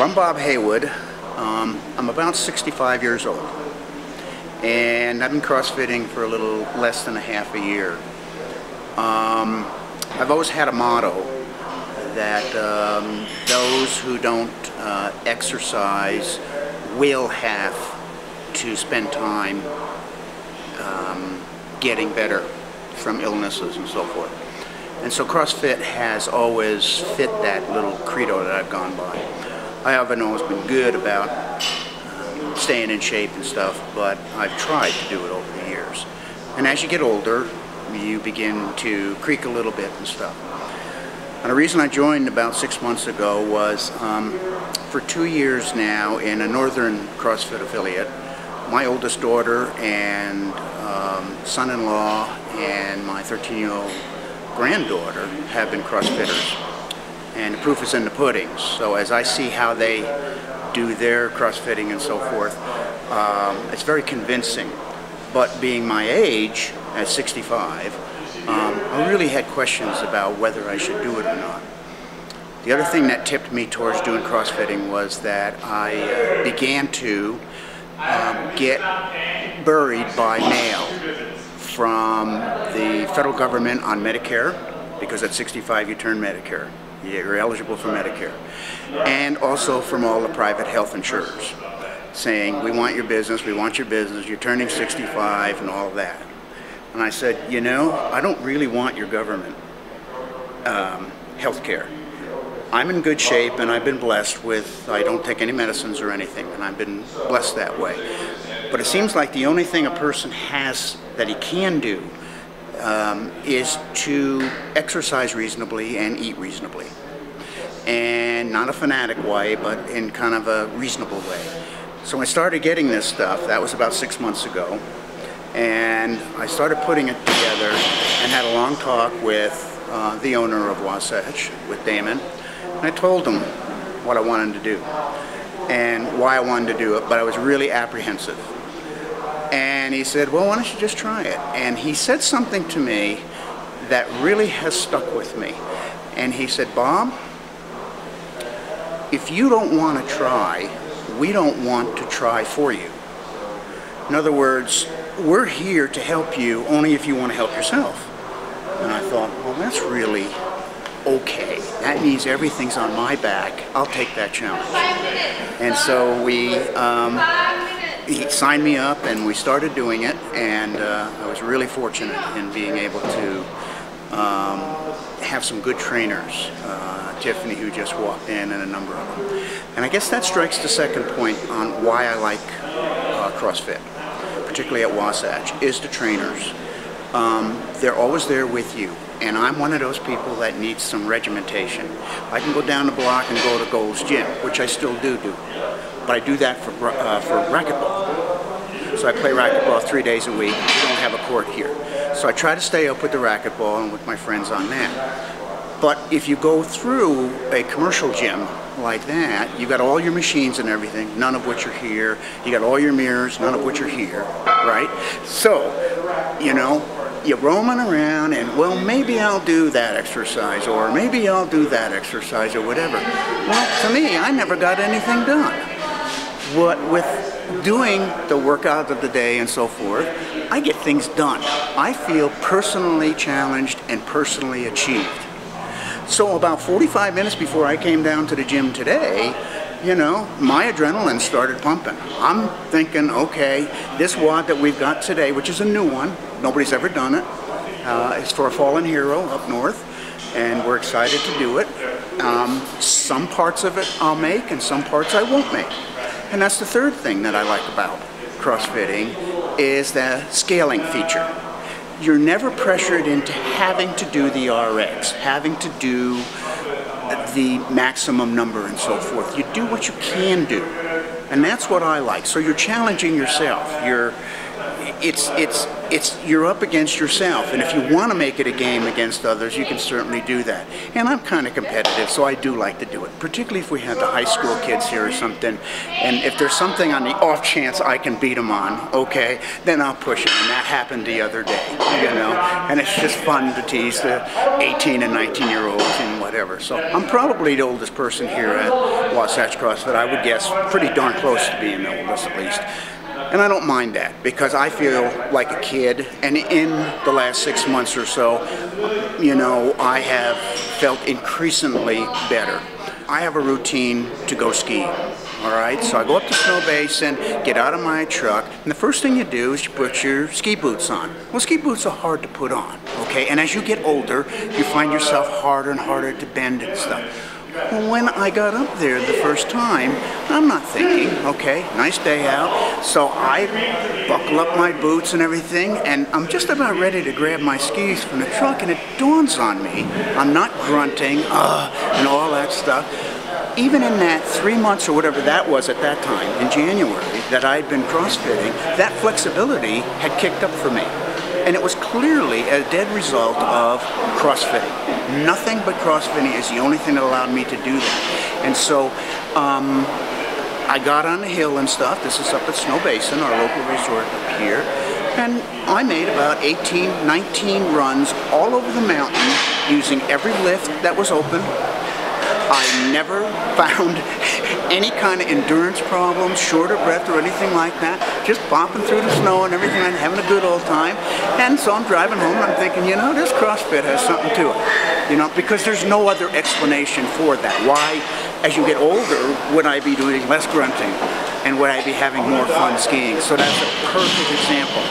Well, I'm Bob Haywood. I'm about 65 years old, and I've been CrossFitting for a little less than a half a year. I've always had a motto that those who don't exercise will have to spend time getting better from illnesses and so forth. And so CrossFit has always fit that little credo that I've gone by. I haven't always been good about staying in shape and stuff, but I've tried to do it over the years. And as you get older, you begin to creak a little bit and stuff. And the reason I joined about 6 months ago was for 2 years now in a northern CrossFit affiliate, my oldest daughter and son-in-law and my 13-year-old granddaughter have been CrossFitters. And the proof is in the pudding. So as I see how they do their CrossFitting and so forth, it's very convincing. But being my age, at 65, I really had questions about whether I should do it or not. The other thing that tipped me towards doing CrossFitting was that I began to get buried by mail from the federal government on Medicare, because at 65 you turn Medicare. You're eligible for Medicare. And also from all the private health insurers saying, we want your business, you're turning 65 and all of that. And I said, you know, I don't really want your government health care. I'm in good shape and I've been blessed with, I don't take any medicines or anything, and I've been blessed that way. But it seems like the only thing a person has that he can do is to exercise reasonably and eat reasonably. And not a fanatic way, but in kind of a reasonable way. So I started getting this stuff, that was about 6 months ago, and I started putting it together and had a long talk with the owner of Wasatch, with Damon, and I told him what I wanted to do and why I wanted to do it, but I was really apprehensive. And he said, well, why don't you just try it? And he said something to me that really has stuck with me. And he said, Bob, if you don't want to try, we don't want to try for you. In other words, we're here to help you only if you want to help yourself. And I thought, well, that's really okay. That means everything's on my back. I'll take that challenge. And so he signed me up and we started doing it, and I was really fortunate in being able to have some good trainers, Tiffany, who just walked in, and a number of them. And I guess that strikes the second point on why I like CrossFit, particularly at Wasatch, is the trainers. They're always there with you. And I'm one of those people that needs some regimentation. I can go down the block and go to Gold's Gym, which I still do. But I do that for racquetball. So I play racquetball 3 days a week. We don't have a court here. So I try to stay up with the racquetball and with my friends on that. But if you go through a commercial gym like that, you got all your machines and everything, none of which are here. You got all your mirrors, none of which are here, right? So, you know, you're roaming around and, well, maybe I'll do that exercise, or maybe I'll do that exercise, or whatever. Well, to me, I never got anything done. What with doing the workout of the day and so forth, I get things done. I feel personally challenged and personally achieved. So about 45 minutes before I came down to the gym today, you know, my adrenaline started pumping. I'm thinking, okay, this WOD that we've got today, which is a new one, nobody's ever done it. It's for a fallen hero up north, and we're excited to do it. Some parts of it I'll make, and some parts I won't make. And that's the third thing that I like about CrossFitting, is the scaling feature. You're never pressured into having to do the RX, having to do the maximum number and so forth. You do what you can do, and that's what I like. So you're challenging yourself. You're up against yourself, and if you want to make it a game against others, you can certainly do that. And I'm kind of competitive, so I do like to do it, particularly if we have the high school kids here or something, and if there's something on the off chance I can beat them on, okay, then I'll push it, and that happened the other day, you know, and it's just fun to tease the 18 and 19-year-olds and whatever. So I'm probably the oldest person here at Wasatch CrossFit. I would guess pretty darn close to being the oldest at least. And I don't mind that because I feel like a kid, and in the last 6 months or so, you know, I have felt increasingly better. I have a routine to go skiing, all right? So I go up to Snow Basin, get out of my truck, and the first thing you do is you put your ski boots on. Well, ski boots are hard to put on, okay? And as you get older, you find yourself harder and harder to bend and stuff. Well, when I got up there the first time, I'm not thinking, okay, nice day out. So I buckle up my boots and everything, and I'm just about ready to grab my skis from the truck, and it dawns on me, I'm not grunting, and all that stuff. Even in that 3 months or whatever that was at that time, in January, that I'd been CrossFitting, that flexibility had kicked up for me. And it was clearly a dead result of CrossFitting. Nothing but CrossFitting is the only thing that allowed me to do that. And so I got on the hill and stuff. This is up at Snow Basin, our local resort up here. And I made about 18, 19 runs all over the mountain using every lift that was open. I never found any kind of endurance problems, short of breath or anything like that. Just bopping through the snow and everything and having a good old time. And so I'm driving home and I'm thinking, you know, this CrossFit has something to it. You know, because there's no other explanation for that. Why, as you get older, would I be doing less grunting? And would I be having more fun skiing? So that's a perfect example.